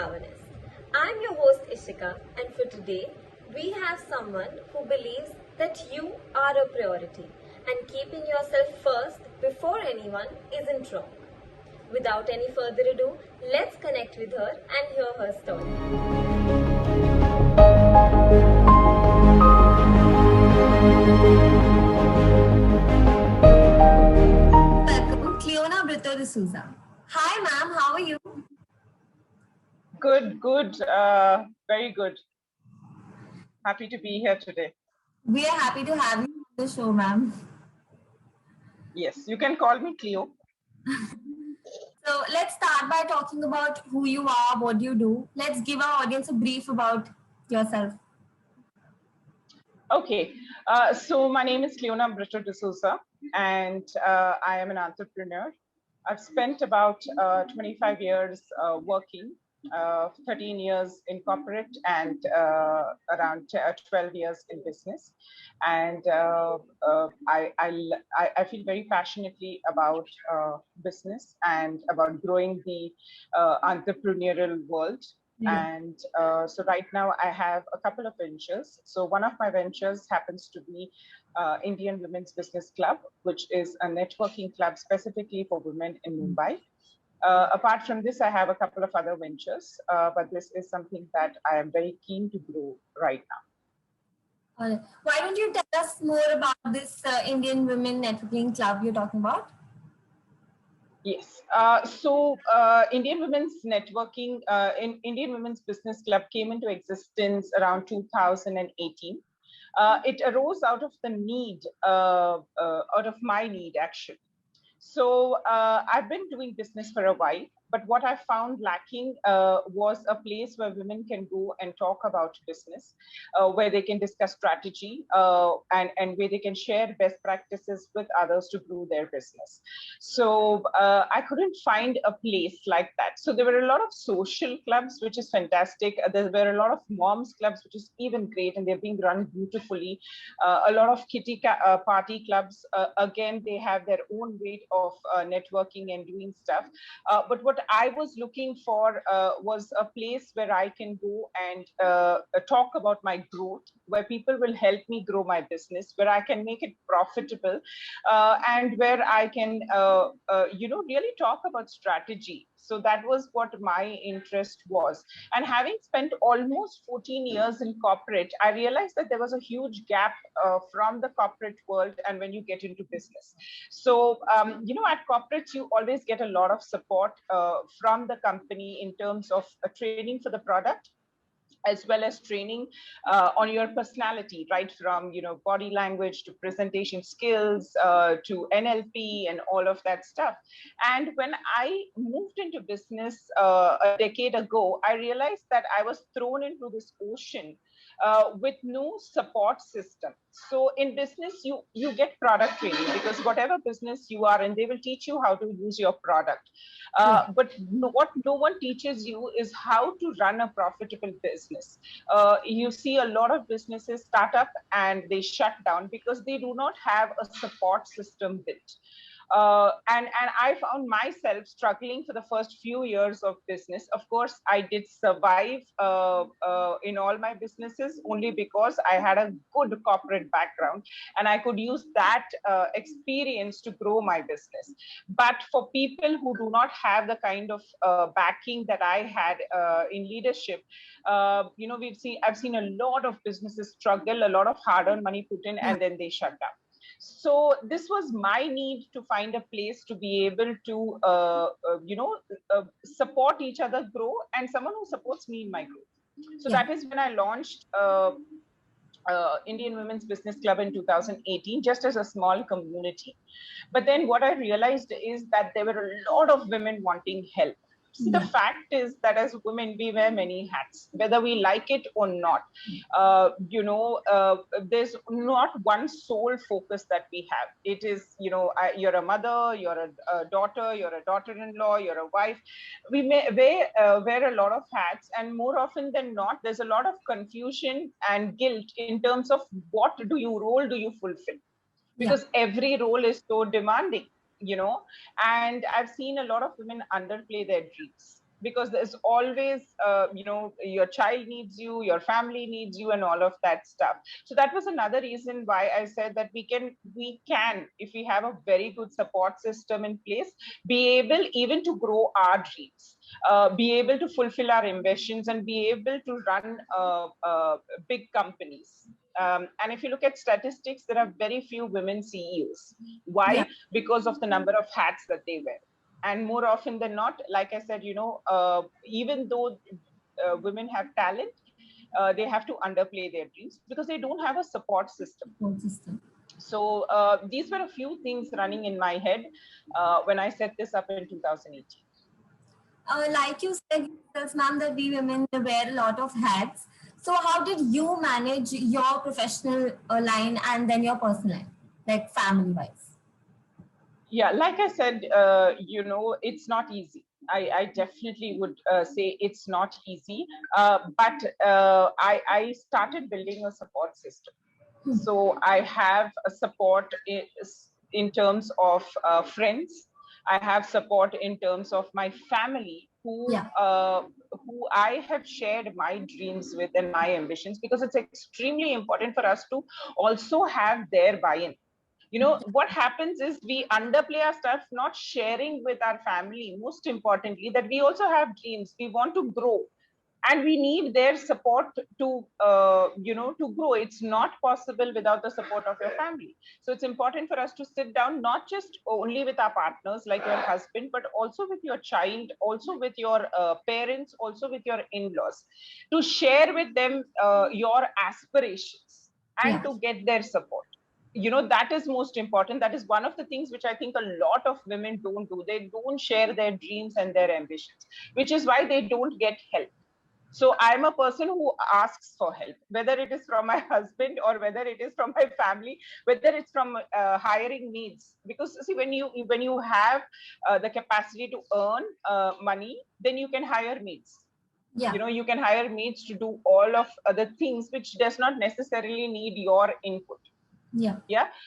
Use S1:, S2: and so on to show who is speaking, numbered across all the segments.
S1: Empowernest. I'm your host Eshika, and for today, we have someone who believes that you are a priority and keeping yourself first before anyone isn't wrong. Without any further ado, let's connect with her and hear her story. Welcome, Cleona Britto D'souza. Hi, ma'am. How are you?
S2: Good. Very good. Happy to be here today.
S1: We are happy to have you on the show, ma'am.
S2: Yes, you can call me Cleo.
S1: So let's start by talking about who you are, what you do. Let's give our audience a brief about yourself.
S2: Okay, so my name is Cleona Britto D'souza, and I am an entrepreneur. I've spent about 25 years working, 13 years in corporate, and around 12 years in business. And I feel very passionately about business and about growing the entrepreneurial world. And so right now I have a couple of ventures. So one of my ventures happens to be Indian Women's Business Club, which is a networking club specifically for women in Mumbai. Apart from this, I have a couple of other ventures, but this is something that I am very keen to grow right now.
S1: Why don't you tell us more about this Indian Women Networking Club you're talking about?
S2: Yes. Indian Women's Networking, Indian Women's Business Club came into existence around 2018. It arose out of the need, out of my need, actually. So I've been doing business for a while, but what I found lacking was a place where women can go and talk about business, where they can discuss strategy and where they can share best practices with others to grow their business. So I couldn't find a place like that. So there were a lot of social clubs, which is fantastic. There were a lot of moms clubs, which is even great, and they're being run beautifully. A lot of kitty party clubs, again, they have their own way of networking and doing stuff. But what I was looking for was a place where I can go and talk about my growth, where people will help me grow my business, where I can make it profitable, and where I can, really talk about strategy. So that was what my interest was. And having spent almost 14 years in corporate, I realized that there was a huge gap from the corporate world and when you get into business. So, at corporates, you always get a lot of support from the company in terms of training for the product, as well as training on your personality, right from body language to presentation skills to NLP and all of that stuff. And when I moved into business a decade ago, I realized that I was thrown into this ocean with no support system. So in business, you get product training, because whatever business you are in, they will teach you how to use your product. But what no one teaches you is how to run a profitable business. You see a lot of businesses start up and they shut down because they do not have a support system built. And I found myself struggling for the first few years of business. Of course, I did survive in all my businesses only because I had a good corporate background and I could use that experience to grow my business. But for people who do not have the kind of backing that I had in leadership, I've seen a lot of businesses struggle, a lot of hard-earned money put in, and then they shut down. So this was my need to find a place to be able to, support each other grow, and someone who supports me in my growth. So that is when I launched Indian Women's Business Club in 2018, just as a small community. But then what I realized is that there were a lot of women wanting help. See, the fact is that as women, we wear many hats, whether we like it or not. There's not one sole focus that we have. It is, you're a mother, you're a daughter, you're a daughter-in-law, you're a wife. We may wear a lot of hats, and more often than not, there's a lot of confusion and guilt in terms of what role do you fulfill? Because every role is so demanding. And I've seen a lot of women underplay their dreams. because there's always, your child needs you, your family needs you, and all of that stuff. So that was another reason why I said that we can, if we have a very good support system in place, be able even to grow our dreams, be able to fulfill our ambitions, and be able to run big companies. And if you look at statistics, there are very few women CEOs. Why?
S3: Yeah.
S2: Because of the number of hats that they wear. And more often than not, like I said, even though women have talent, they have to underplay their dreams because they don't have a support system.
S3: Support system.
S2: So these were a few things running in my head when I set this up in 2018.
S3: Like you said yourself, ma'am, that we women wear a lot of hats. So how did you manage your professional line and then your personal line, like family wise?
S2: Yeah, like I said, it's not easy. I definitely would say it's not easy, but I started building a support system. So I have a support in terms of friends. I have support in terms of my family, who I have shared my dreams with and my ambitions, because it's extremely important for us to also have their buy-in. What happens is we underplay our stuff, not sharing with our family, most importantly, that we also have dreams, we want to grow, and we need their support to to grow. It's not possible without the support of your family. So it's important for us to sit down, not just only with our partners like your husband, but also with your child, also with your parents, also with your in-laws, to share with them your aspirations and to get their support. That is most important. That is one of the things which I think a lot of women don't do. They don't share their dreams and their ambitions, which is why they don't get help. So I'm a person who asks for help, whether it is from my husband or whether it is from my family, whether it's from hiring needs. Because see, when you have the capacity to earn money, then you can hire needs. You can hire maids to do all of other things which does not necessarily need your input.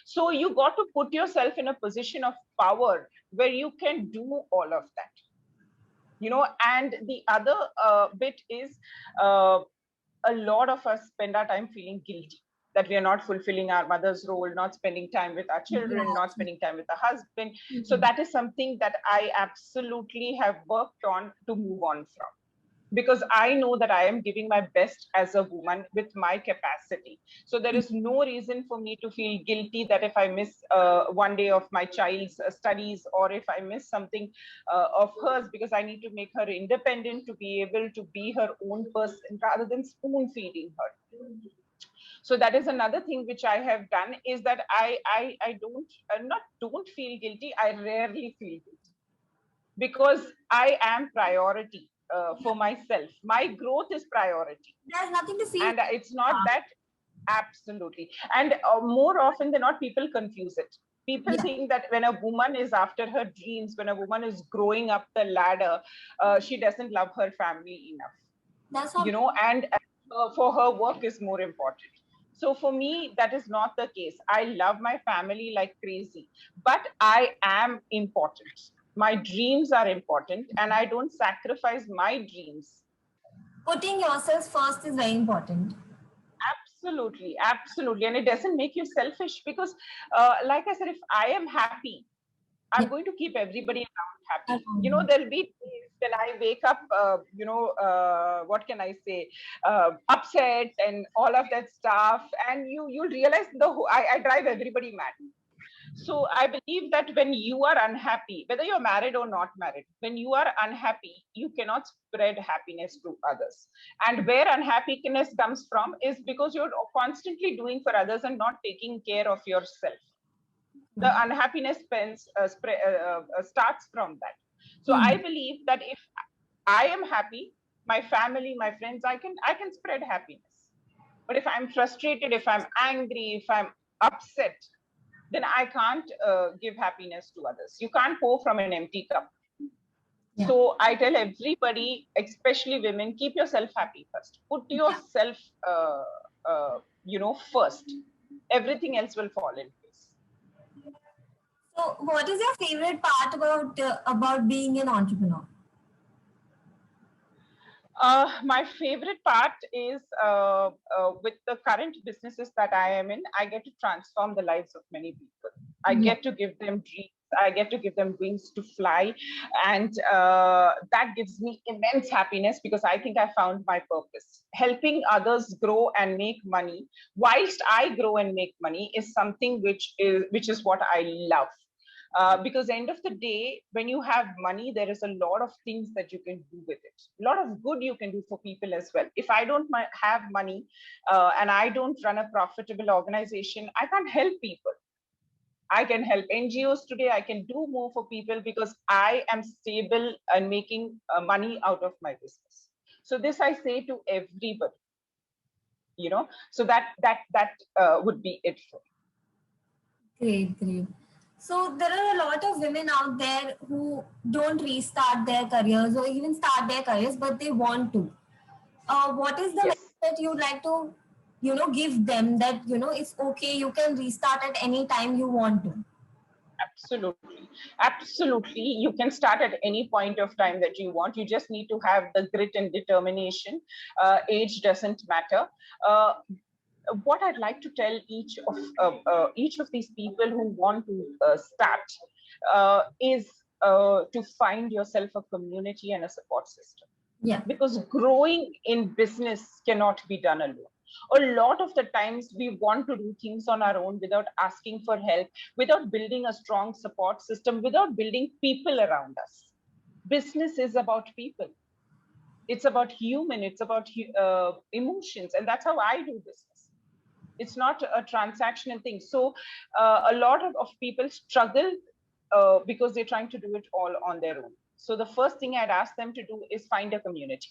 S2: So you got to put yourself in a position of power where you can do all of that. And the other bit is a lot of us spend our time feeling guilty that we are not fulfilling our mother's role, not spending time with our children, not spending time with our husband. So that is something that I absolutely have worked on to move on from, because I know that I am giving my best as a woman with my capacity. So there is no reason for me to feel guilty that if I miss one day of my child's studies, or if I miss something of hers, because I need to make her independent to be able to be her own person rather than spoon feeding her. So that is another thing which I have done, is that I don't feel guilty. I rarely feel guilty, because I am priority. For myself, my growth is priority.
S3: There's nothing to feel.
S2: And it's not that. Absolutely. And more often than not, people confuse it. People think that when a woman is after her dreams, when a woman is growing up the ladder, she doesn't love her family enough.
S3: That's not,
S2: and for her, work is more important. So for me, that is not the case. I love my family like crazy, but I am important. My dreams are important, and I don't sacrifice my dreams.
S3: Putting yourself first is very important.
S2: Absolutely, absolutely. And it doesn't make you selfish, because like I said, if I am happy, I'm going to keep everybody around happy. There'll be days when I wake up, what can I say, upset and all of that stuff. And you'll realize I drive everybody mad. So I believe that when you are unhappy, whether you're married or not married, when you are unhappy, you cannot spread happiness to others. And where unhappiness comes from is because you're constantly doing for others and not taking care of yourself. The unhappiness starts from that. So I believe that if I am happy, my family, my friends, I can spread happiness. But if I'm frustrated, if I'm angry, if I'm upset, then I can't give happiness to others. You can't pour from an empty cup. So I tell everybody, especially women, keep yourself happy first. Put yourself, first. Everything else will fall in place.
S3: So what is your favorite part about being an entrepreneur?
S2: My favorite part is with the current businesses that I am in, I get to transform the lives of many people. I get to give them dreams. I get to give them wings to fly. And that gives me immense happiness because I think I found my purpose. Helping others grow and make money whilst I grow and make money is something which is what I love. Because end of the day, when you have money, there is a lot of things that you can do with it. A lot of good you can do for people as well. If I don't have money and I don't run a profitable organization, I can't help people. I can help NGOs today. I can do more for people because I am stable and making money out of my business. So this I say to everybody, so that would be it for me.
S3: Great, great. So there are a lot of women out there who don't restart their careers or even start their careers, but they want to. What is the
S2: Yes.
S3: message that you'd like to, give them that, it's okay, you can restart at any time you want to?
S2: Absolutely. Absolutely. You can start at any point of time that you want. You just need to have the grit and determination. Age doesn't matter. What I'd like to tell each of these people who want to start is to find yourself a community and a support system.
S3: Yeah.
S2: Because growing in business cannot be done alone. A lot of the times we want to do things on our own without asking for help, without building a strong support system, without building people around us. Business is about people. It's about human, it's about emotions. And that's how I do business. It's not a transactional thing. So a lot of people struggle because they're trying to do it all on their own. So the first thing I'd ask them to do is find a community.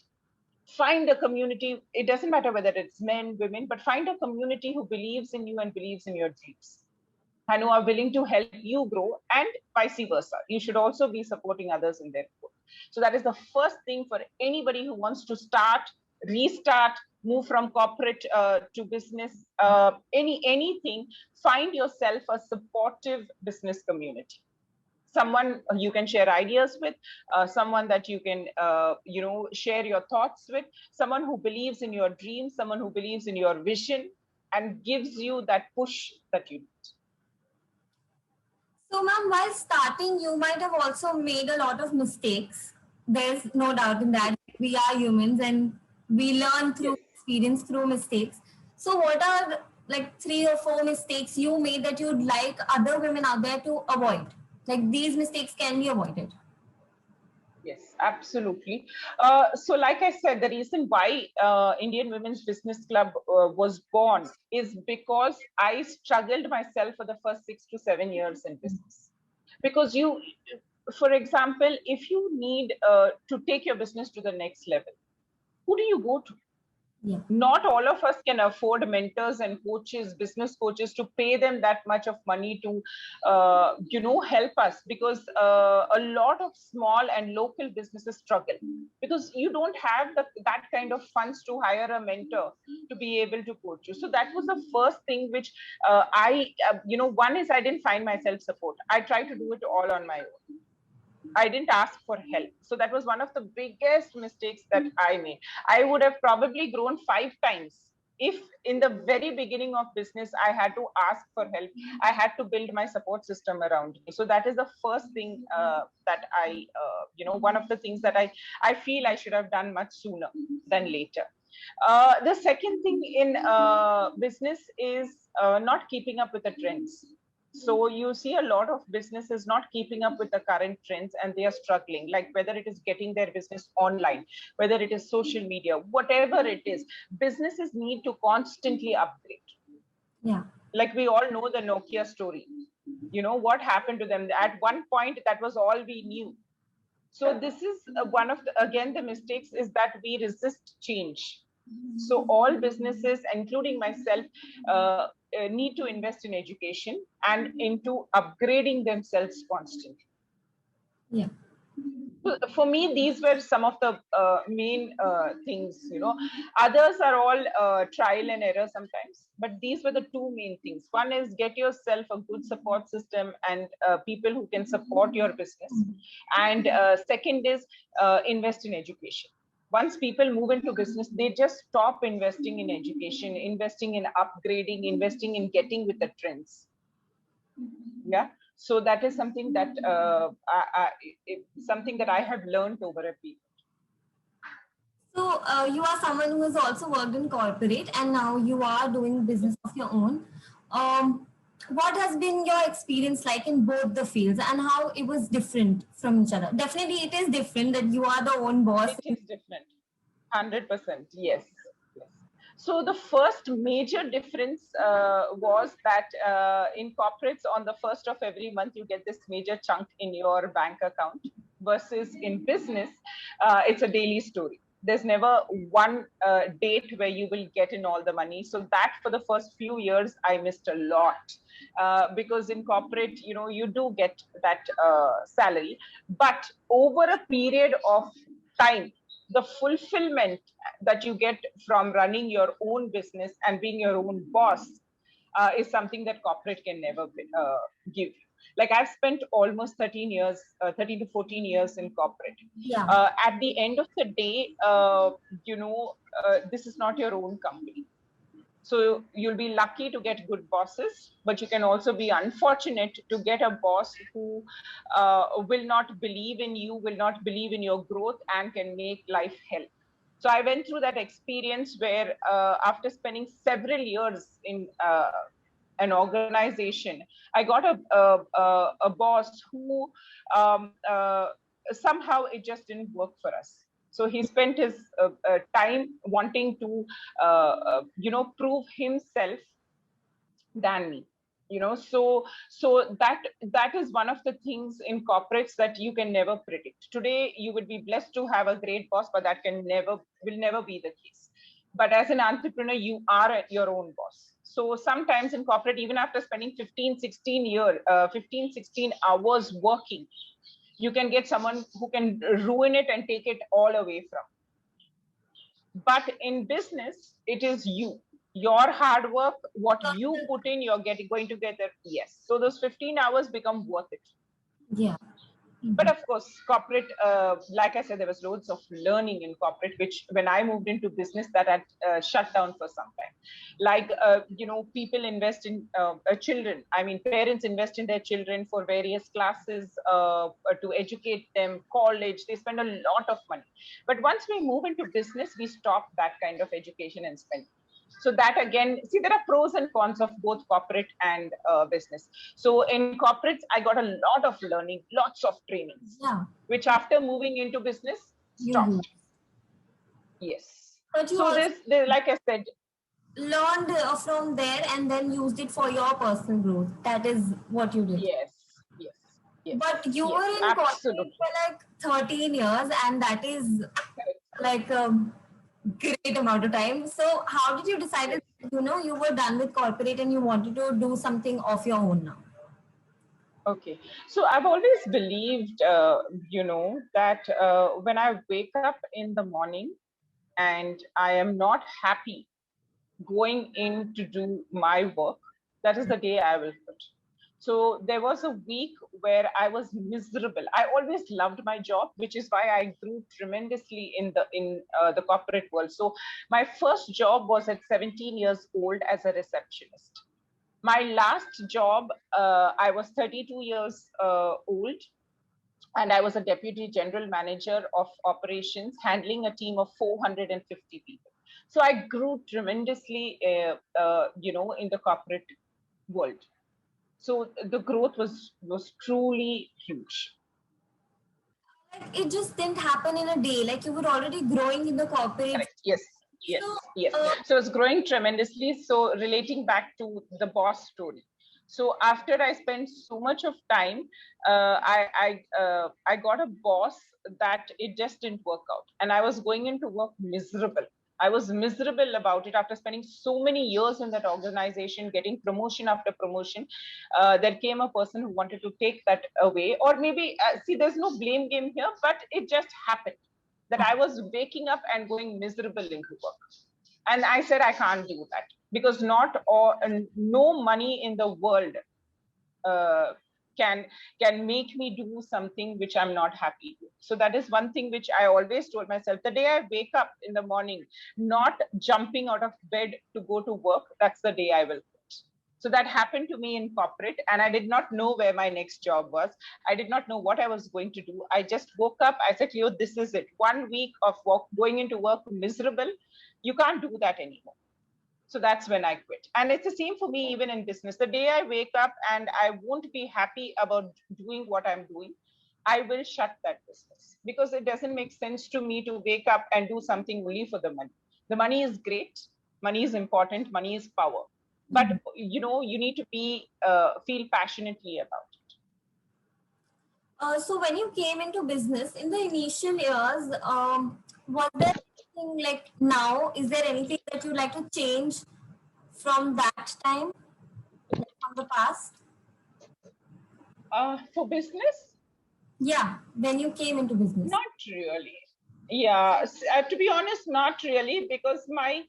S2: Find a community. It doesn't matter whether it's men, women, but find a community who believes in you and believes in your dreams and who are willing to help you grow, and vice versa. You should also be supporting others in their growth. So that is the first thing for anybody who wants to start, restart, move from corporate to business, anything. Find yourself a supportive business community. Someone you can share ideas with, someone that you can share your thoughts with, someone who believes in your dreams, someone who believes in your vision and gives you that push that you need.
S3: So, ma'am, while starting, you might have also made a lot of mistakes. There's no doubt in that. We are humans and we learn through experience, through mistakes. So, what are like 3 or 4 mistakes you made that you'd like other women out there to avoid? Like these mistakes can be avoided.
S2: Yes, absolutely. So like I said, the reason why Indian Women's Business Club was born is because I struggled myself for the first 6 to 7 years in business. Because for example, if you need to take your business to the next level, who do you go to?
S3: Yeah.
S2: Not all of us can afford mentors and coaches, business coaches, to pay them that much of money to, help us, because a lot of small and local businesses struggle because you don't have that kind of funds to hire a mentor to be able to coach you. So that was the first thing which one is I didn't find myself support. I tried to do it all on my own. I didn't ask for help. So that was one of the biggest mistakes that I made. I would have probably grown 5 times if in the very beginning of business, I had to ask for help. I had to build my support system around me. So that is the first thing that one of the things that I feel I should have done much sooner than later. The second thing in business is not keeping up with the trends. So you see a lot of businesses not keeping up with the current trends and they are struggling, like whether it is getting their business online, whether it is social media, whatever it is, businesses need to constantly upgrade.
S3: Yeah.
S2: Like we all know the Nokia story. You know what happened to them? At one point, that was all we knew. So this is one of the mistakes is that we resist change. So all businesses, including myself, need to invest in education and into upgrading themselves constantly.
S3: Yeah.
S2: For me, these were some of the main things. Others are all trial and error sometimes, but these were the 2 main things. One is get yourself a good support system and people who can support your business, and second is invest in education. Once people move into business, they just stop investing in education, investing in upgrading, investing in getting with the trends. Yeah. So that is something that something that I have learned over a period.
S3: So you are someone who has also worked in corporate and now you are doing business of your own. What has been your experience like in both the fields and how it was different from each other? Definitely, it is different that you are the own boss.
S2: It is different. 100%. Yes. Yes. So the first major difference was that in corporates, on the first of every month, you get this major chunk in your bank account, versus in business, it's a daily story. There's never one date where you will get in all the money. So that for the first few years, I missed a lot, because in corporate, you do get that salary, but over a period of time, the fulfillment that you get from running your own business and being your own boss is something that corporate can never give you. Like, I've spent almost 13 years, 13 to 14 years in corporate.
S3: Yeah.
S2: At the end of the day, this is not your own company. So you'll be lucky to get good bosses, but you can also be unfortunate to get a boss who will not believe in you, will not believe in your growth, and can make life hell. So I went through that experience where after spending several years in an organization, I got a boss who somehow it just didn't work for us. So he spent his time wanting to, prove himself than me. So that is one of the things in corporates that you can never predict. Today, you would be blessed to have a great boss, but that will never be the case. But as an entrepreneur, you are your own boss. So sometimes in corporate, even after spending 15, 16 hours working, you can get someone who can ruin it and take it all away from. But in business, it is your hard work, what you put in, you're going to get it. Yes. So those 15 hours become worth it.
S3: Yeah.
S2: But of course, corporate, like I said, there was loads of learning in corporate, which when I moved into business, that had shut down for some time. Like, people invest in children. I mean, parents invest in their children for various classes to educate them, college. They spend a lot of money. But once we move into business, we stop that kind of education and spend. So that again, see, there are pros and cons of both corporate and business. So in corporates, I got a lot of learning, lots of trainings, which after moving into business, stopped. Yes.
S3: But you
S2: so there's, like I said,
S3: learned from there and then used it for your personal growth. That is what you did.
S2: Yes.
S3: But you were in corporate for like 13 years, and that is like a great amount of time. So how did you decide that, you were done with corporate and you wanted to do something of your own now?
S2: Okay. So I've always believed, that when I wake up in the morning and I am not happy going in to do my work, that is the day I will quit. So there was a week where I was miserable. I always loved my job, which is why I grew tremendously in the corporate world. So my first job was at 17 years old as a receptionist. My last job, I was 32 years old, and I was a deputy general manager of operations, handling a team of 450 people. So I grew tremendously, in the corporate world. So the growth was truly huge.
S3: Like, it just didn't happen in a day. Like, you were already growing in the corporate.
S2: Correct. Yes. So it's growing tremendously. So relating back to the boss story. So after I spent so much of time, I got a boss that it just didn't work out, and I was going into work miserable. I was miserable about it after spending so many years in that organization, getting promotion after promotion. There came a person who wanted to take that away, or maybe see, there's no blame game here, but it just happened that I was waking up and going miserable into work. And I said, I can't do that, because no money in the world can make me do something which I'm not happy with. So that is one thing which I always told myself. The day I wake up in the morning, not jumping out of bed to go to work, that's the day I will quit. So that happened to me in corporate, and I did not know where my next job was. I did not know what I was going to do. I just woke up. I said, Cleo, this is it. 1 week of going into work miserable. You can't do that anymore. So that's when I quit. And it's the same for me, even in business. The day I wake up and I won't be happy about doing what I'm doing, I will shut that business, because it doesn't make sense to me to wake up and do something only for the money. The money is great. Money is important. Money is power. But, you need to feel passionately about it.
S3: So when you came into business in the initial years, was there anything like now? Is there anything that you'd like to change from that time, like from the past?
S2: For business?
S3: Yeah, when you came into business.
S2: Not really. Yeah, to be honest, not really, because my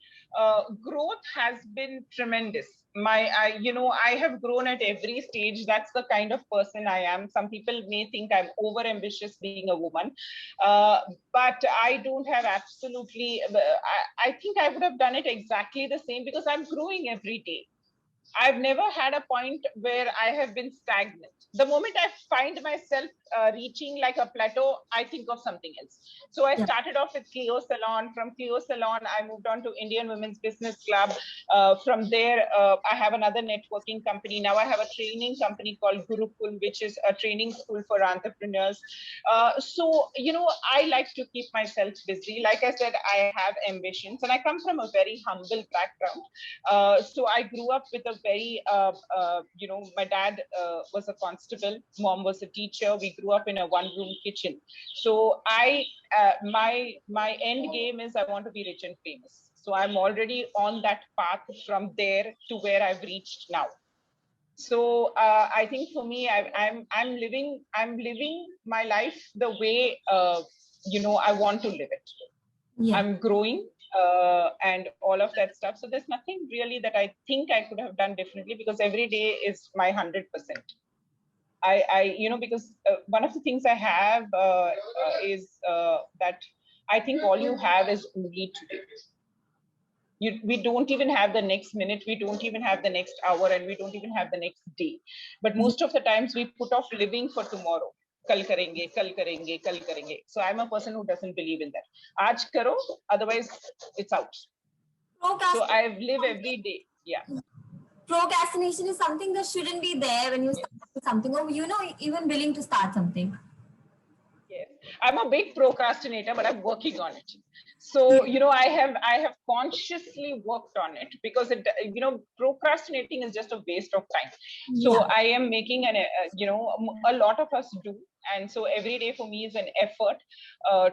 S2: growth has been tremendous. I have grown at every stage. That's the kind of person I am. Some people may think I'm over ambitious being a woman, but I don't have absolutely. I think I would have done it exactly the same, because I'm growing every day. I've never had a point where I have been stagnant. The moment I find myself reaching like a plateau, I think of something else. So I started off with Cleo Salon. From Cleo Salon, I moved on to Indian Women's Business Club. From there, I have another networking company. Now I have a training company called Gurukul, which is a training school for entrepreneurs. So, I like to keep myself busy. Like I said, I have ambitions, and I come from a very humble background. So I grew up with a very, my dad was a constable, mom was a teacher. We grew up in a one-room kitchen. So my end game is I want to be rich and famous. So I'm already on that path from there to where I've reached now. So I think for me, I'm living my life the way I want to live it. Yeah. I'm growing and all of that stuff. So there's nothing really that I think I could have done differently, because every day is my 100%. Because one of the things I have is that I think all you have is only today. We don't even have the next minute, we don't even have the next hour, and we don't even have the next day. But most of the times we put off living for tomorrow. Kal karenge, kal karenge, kal karenge. So I'm a person who doesn't believe in that. Aaj karo, otherwise it's out. So I live every day. Yeah.
S3: Procrastination is something that shouldn't be there when you start something, or even willing to start something.
S2: Yes, I'm a big procrastinator, but I'm working on it. So, I have consciously worked on it, because procrastinating is just a waste of time. So I am making a lot of us do. And so every day for me is an effort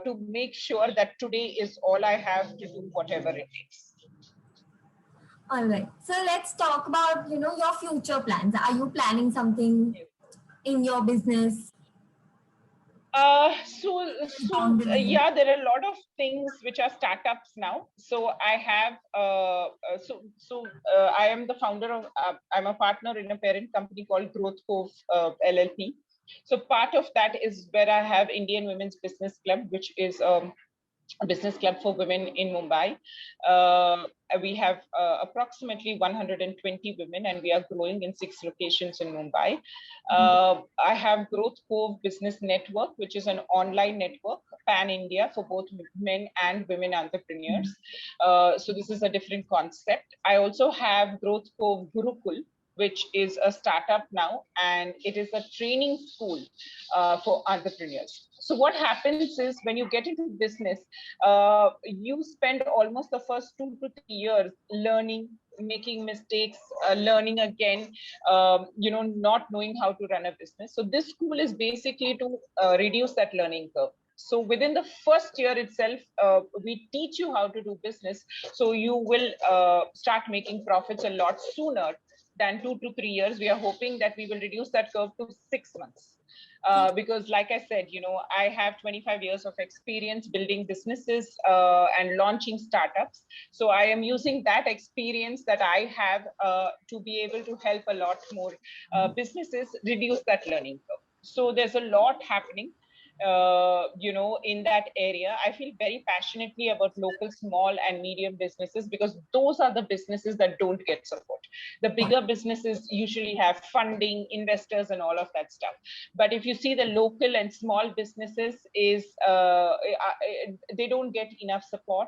S2: to make sure that today is all I have to do whatever it takes.
S3: All right. So let's talk about, your future plans. Are you planning something in your business?
S2: Yeah, there are a lot of things which are startups now. So I have, I am the founder of, I'm a partner in a parent company called Growth Cove LLP. So part of that is where I have Indian Women's Business Club, which is a business club for women in Mumbai. We have approximately 120 women, and we are growing in 6 locations in Mumbai. I have Growth Cove Business Network, which is an online network, pan-India, for both men and women entrepreneurs. So this is a different concept. I also have Growth Cove Gurukul, which is a startup now, and it is a training school for entrepreneurs. So what happens is, when you get into business, you spend almost the first 2 to 3 years learning, making mistakes, learning again, not knowing how to run a business. So this school is basically to reduce that learning curve. So within the first year itself, we teach you how to do business. So you will start making profits a lot sooner than 2 to 3 years. We are hoping that we will reduce that curve to 6 months. because like I said, I have 25 years of experience building businesses and launching startups. So I am using that experience that I have to be able to help a lot more businesses reduce that learning curve. So there's a lot happening in that area. I feel very passionately about local small and medium businesses, because those are the businesses that don't get support. The bigger businesses usually have funding, investors, and all of that stuff. But if you see the local and small businesses they don't get enough support.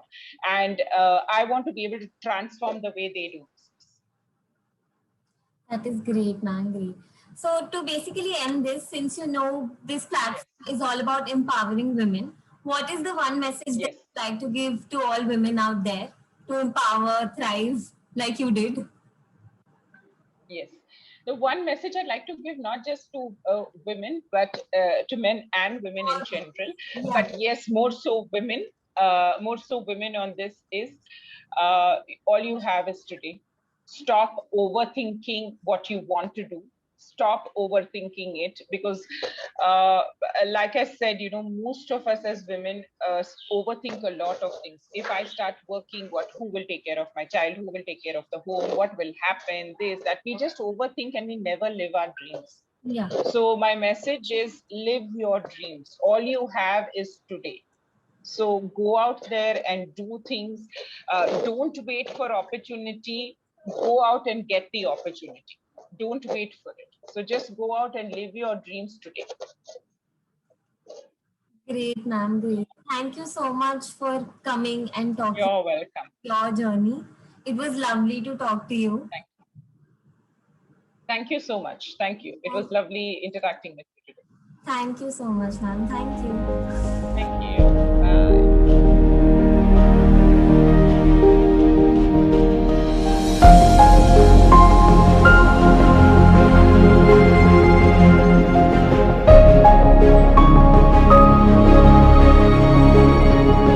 S2: And I want to be able to transform the way they do business.
S3: That is great, man. Great. So to basically end this, since this platform is all about empowering women, what is the one message that you'd like to give to all women out there to empower, thrive like you did?
S2: Yes. The one message I'd like to give, not just to women, but to men and women in general, but yes, more so women on this is all you have is today. Stop overthinking what you want to do. Stop overthinking it, because like I said, most of us as women overthink a lot of things. If I start working, who will take care of my child? Who will take care of the home? What will happen? This, that. We just overthink and we never live our dreams.
S3: Yeah.
S2: So my message is, live your dreams. All you have is today. So go out there and do things. Don't wait for opportunity. Go out and get the opportunity. Don't wait for it. So just go out and live your dreams today.
S3: Great, ma'am. Great. Thank you so much for coming and talking.
S2: You're welcome.
S3: Your journey. It was lovely to talk to you.
S2: Thank you so much. Thank you. It was lovely interacting with you today.
S3: Thank you so much, ma'am. Thank you.
S2: Thank you.